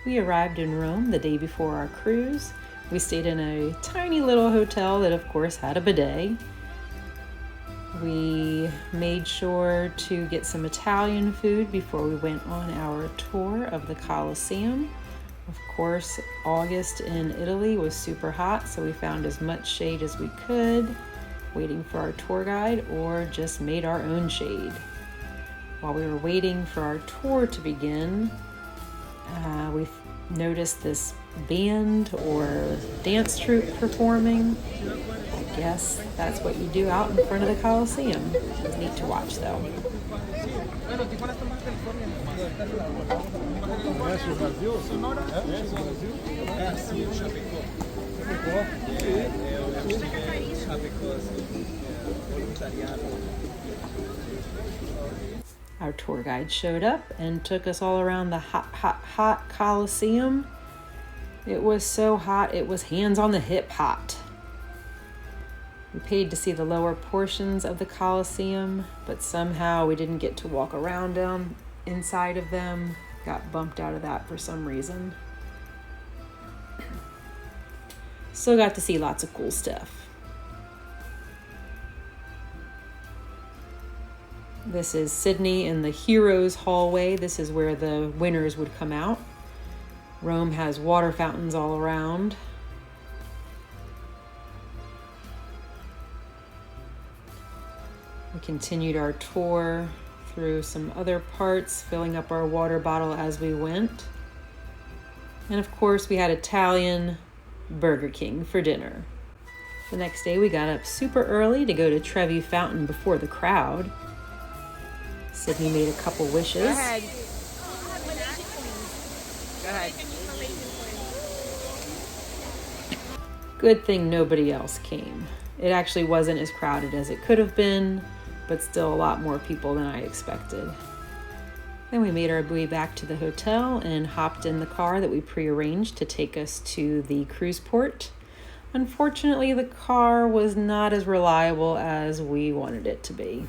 We arrived in Rome the day before our cruise. We stayed in a tiny little hotel that of course had a bidet. We made sure to get some Italian food before we went on our tour of the Colosseum. Of course, August in Italy was super hot, so we found as much shade as we could, waiting for our tour guide, or just made our own shade. While we were waiting for our tour to begin, we noticed this band or dance troupe performing. I guess that's what you do out in front of the Colosseum. It was neat to watch though. Our tour guide showed up and took us all around the hot Colosseum. It was so hot, it was hands on the hip hot. We paid to see the lower portions of the Colosseum, but somehow we didn't get to walk around them, inside of them. Got bumped out of that for some reason. Still got to see lots of cool stuff. This is Sydney in the Heroes Hallway. This is where the winners would come out. Rome has water fountains all around. We continued our tour through some other parts, filling up our water bottle as we went. And of course, we had Italian Burger King for dinner. The next day, we got up super early to go to Trevi Fountain before the crowd. Sydney made a couple wishes. Go ahead. Go ahead. Good thing nobody else came. It actually wasn't as crowded as it could have been, but still a lot more people than I expected. Then we made our way back to the hotel and hopped in the car that we prearranged to take us to the cruise port. Unfortunately, the car was not as reliable as we wanted it to be.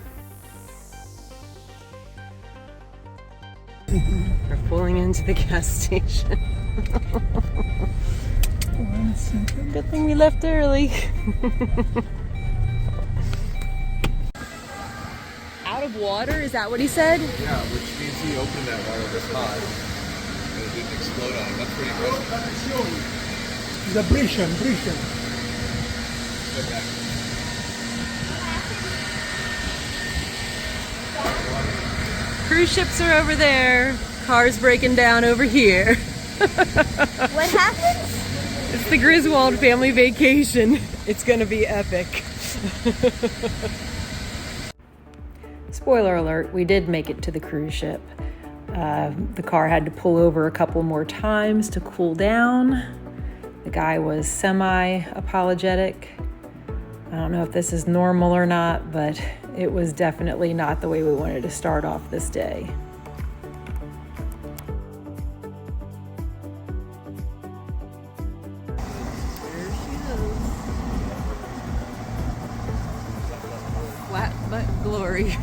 We're pulling into the gas station. Good thing we left early. Out of water? Is that what he said? Yeah, which means he opened that water this hot and it didn't explode on him. That's pretty impressive. The British. Cruise ships are over there. Car's breaking down over here. What happened? It's the Griswold family vacation. It's gonna be epic. Spoiler alert, we did make it to the cruise ship. The car had to pull over a couple more times to cool down. The guy was semi-apologetic. I don't know if this is normal or not, but it was definitely not the way we wanted to start off this day. Flat butt glory.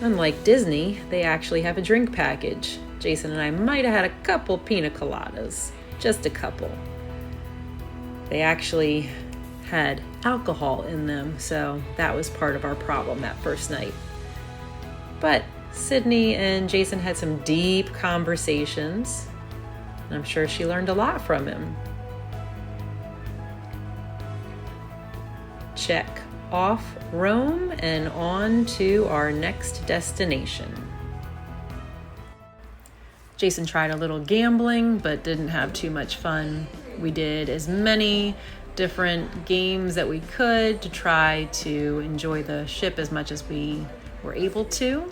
Unlike Disney, they actually have a drink package. Jason and I might have had a couple pina coladas, just a couple. They actually had alcohol in them, so that was part of our problem that first night. But Sydney and Jason had some deep conversations, and I'm sure she learned a lot from him. Check off Rome and on to our next destination. Jason tried a little gambling, but didn't have too much fun. We did as many different games that we could to try to enjoy the ship as much as we were able to.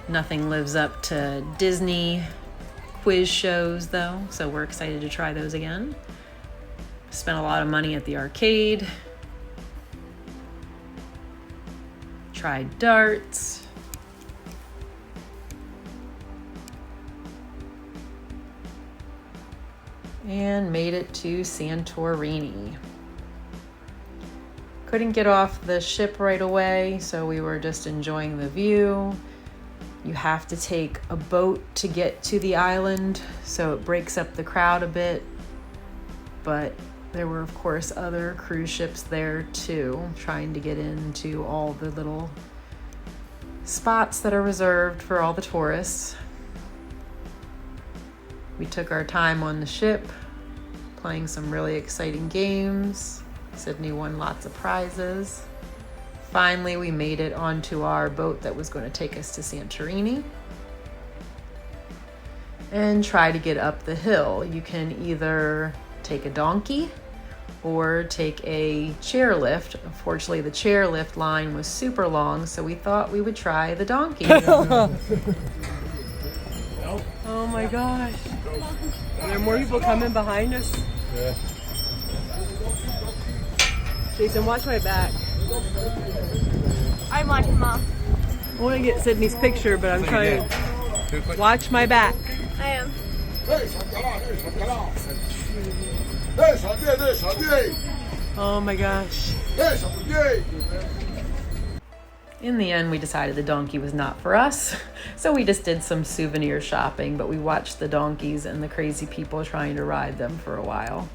Nothing lives up to Disney quiz shows though, so we're excited to try those again. Spent a lot of money at the arcade. Tried darts. And made it to Santorini. Couldn't get off the ship right away, so we were just enjoying the view. You have to take a boat to get to the island, so it breaks up the crowd a bit. But there were, of course, other cruise ships there too, trying to get into all the little spots that are reserved for all the tourists. We took our time on the ship, playing some really exciting games. Sydney won lots of prizes. Finally, we made it onto our boat that was going to take us to Santorini and try to get up the hill. You can either take a donkey or take a chairlift. Unfortunately, the chairlift line was super long, so we thought we would try the donkey. Oh my gosh. Are there more people coming behind us? Yeah. Jason, watch my back. I'm watching Mom. I want to get Sydney's picture, but I'm trying to watch my back. I am. Oh my gosh. In the end, we decided the donkey was not for us, so we just did some souvenir shopping, but we watched the donkeys and the crazy people trying to ride them for a while.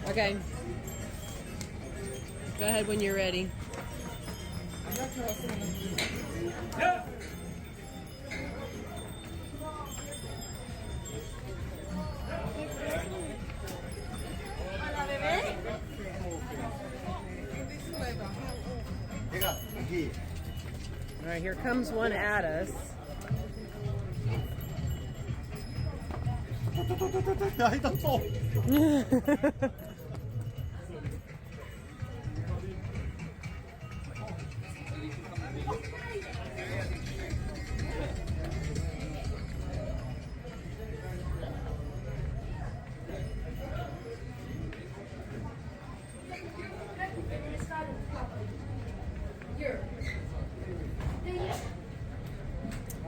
Okay. Go ahead when you're ready. All right, here comes one at us.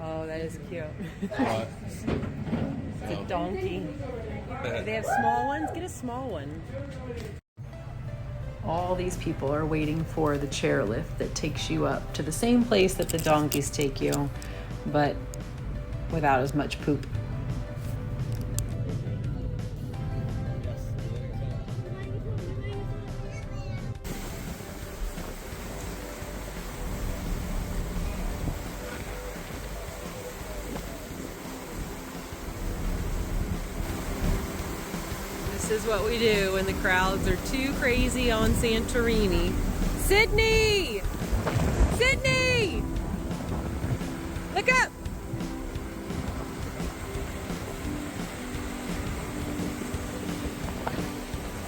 Oh, that is cute. What? It's a donkey. Do they have small ones? Get a small one. All these people are waiting for the chairlift that takes you up to the same place that the donkeys take you, but without as much poop. This is what we do when the crowds are too crazy on Santorini. Sydney! Sydney! Look up!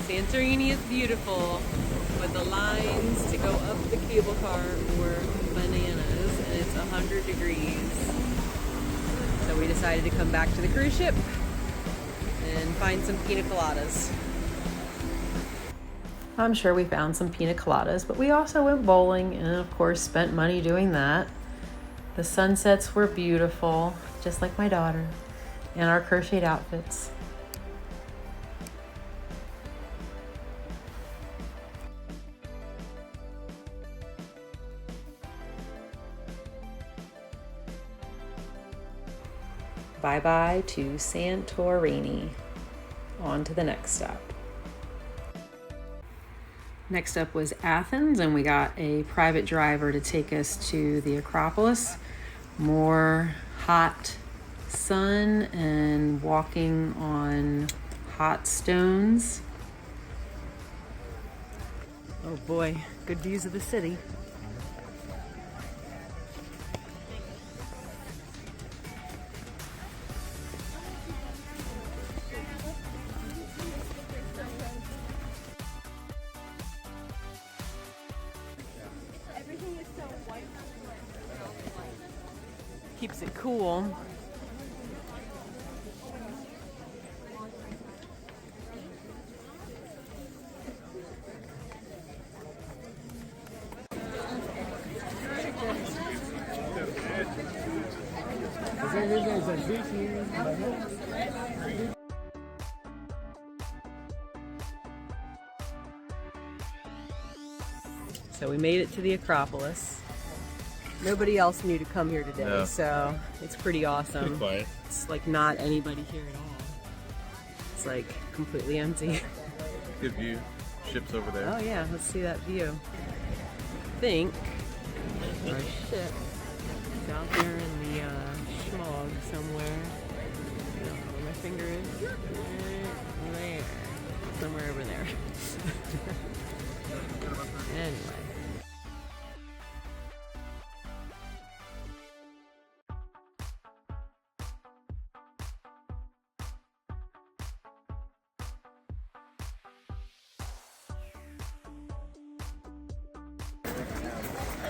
Santorini is beautiful, but the lines to go up the cable car were bananas, and it's 100 degrees. So we decided to come back to the cruise ship and find some pina coladas. I'm sure we found some pina coladas, but we also went bowling and of course spent money doing that. The sunsets were beautiful, just like my daughter, and our crocheted outfits. Bye-bye to Santorini. On to the next stop. Next up was Athens, and we got a private driver to take us to the Acropolis. More hot sun and walking on hot stones. Oh boy, good views of the city. Keeps it cool. So we made it to the Acropolis. Nobody else knew to come here today, No. so it's pretty awesome. Pretty quiet. It's like not anybody here at all. It's like completely empty. Good view. Ships over there. Oh yeah, let's see that view. I think our ship is out there in the smog somewhere. I don't know where my finger is. Right there. Somewhere over there. Anyway.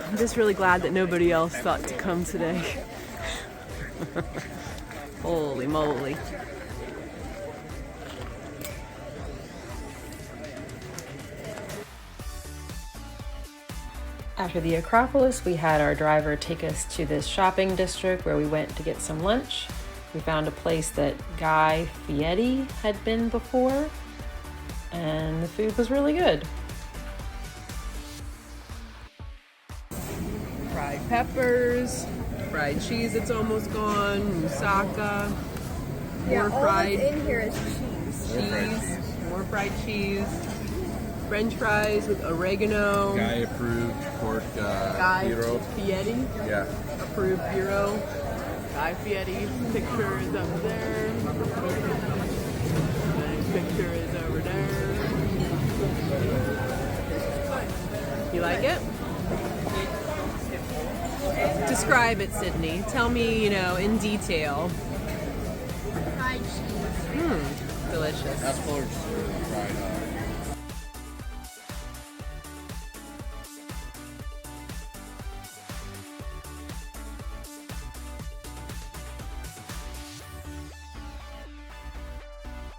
I'm just really glad that nobody else thought to come today. Holy moly. After the Acropolis, we had our driver take us to this shopping district where we went to get some lunch. We found a place that Guy Fieri had been before, and the food was really good. Fried peppers, fried cheese that's almost gone, moussaka, more fried in here is cheese. cheese, more fried cheese, French fries with oregano, Guy approved pork Guy gyro. Fieri, Yeah. approved gyro. Guy Fieri picture is up there. My picture is over there. You like it? Describe it, Sydney. Tell me, in detail. Fried cheese. Delicious. That's Fuller's fried.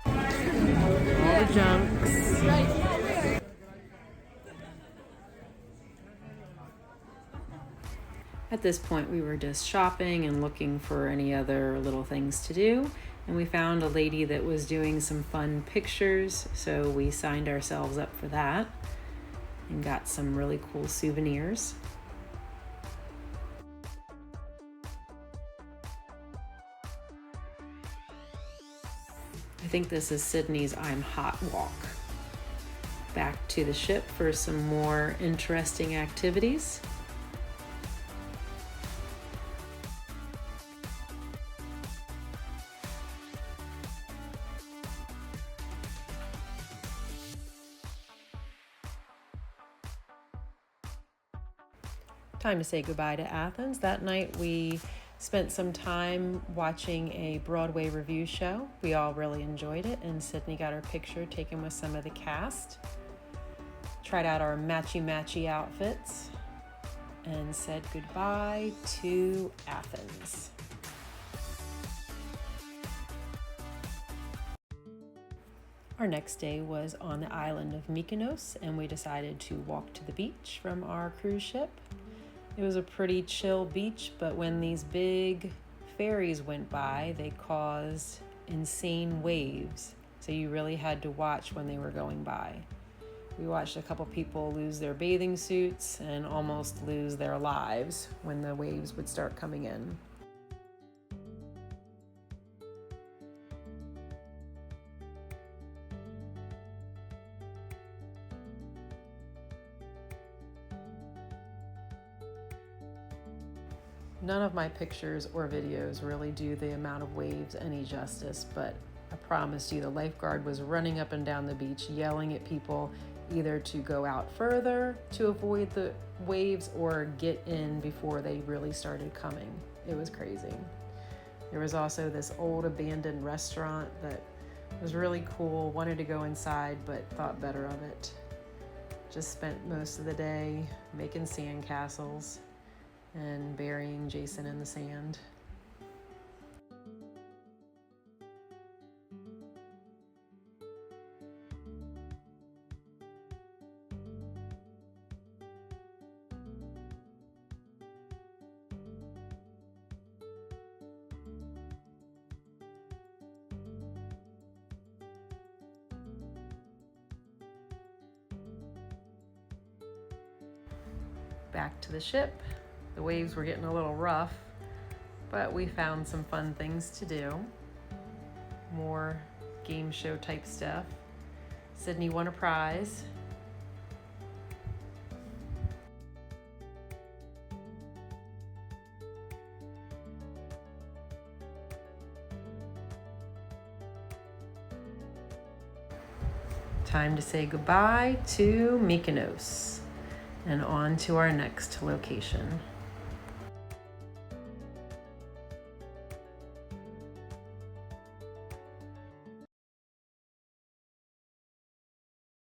All the junks. At this point, we were just shopping and looking for any other little things to do. And we found a lady that was doing some fun pictures, so we signed ourselves up for that and got some really cool souvenirs. I think this is Sydney's I'm Hot walk. Back to the ship for some more interesting activities. Time to say goodbye to Athens. That night we spent some time watching a Broadway review show. We all really enjoyed it, and Sydney got her picture taken with some of the cast. Tried out our matchy-matchy outfits and said goodbye to Athens. Our next day was on the island of Mykonos, and we decided to walk to the beach from our cruise ship. It was a pretty chill beach, but when these big ferries went by, they caused insane waves. So you really had to watch when they were going by. We watched a couple people lose their bathing suits and almost lose their lives when the waves would start coming in. None of my pictures or videos really do the amount of waves any justice, but I promise you the lifeguard was running up and down the beach yelling at people either to go out further to avoid the waves or get in before they really started coming. It was crazy. There was also this old abandoned restaurant that was really cool, wanted to go inside but thought better of it. Just spent most of the day making sand castles and burying Jason in the sand. back to the ship. The waves were getting a little rough, but we found some fun things to do. More game show type stuff. Sydney won a prize. Time to say goodbye to Mykonos and on to our next location.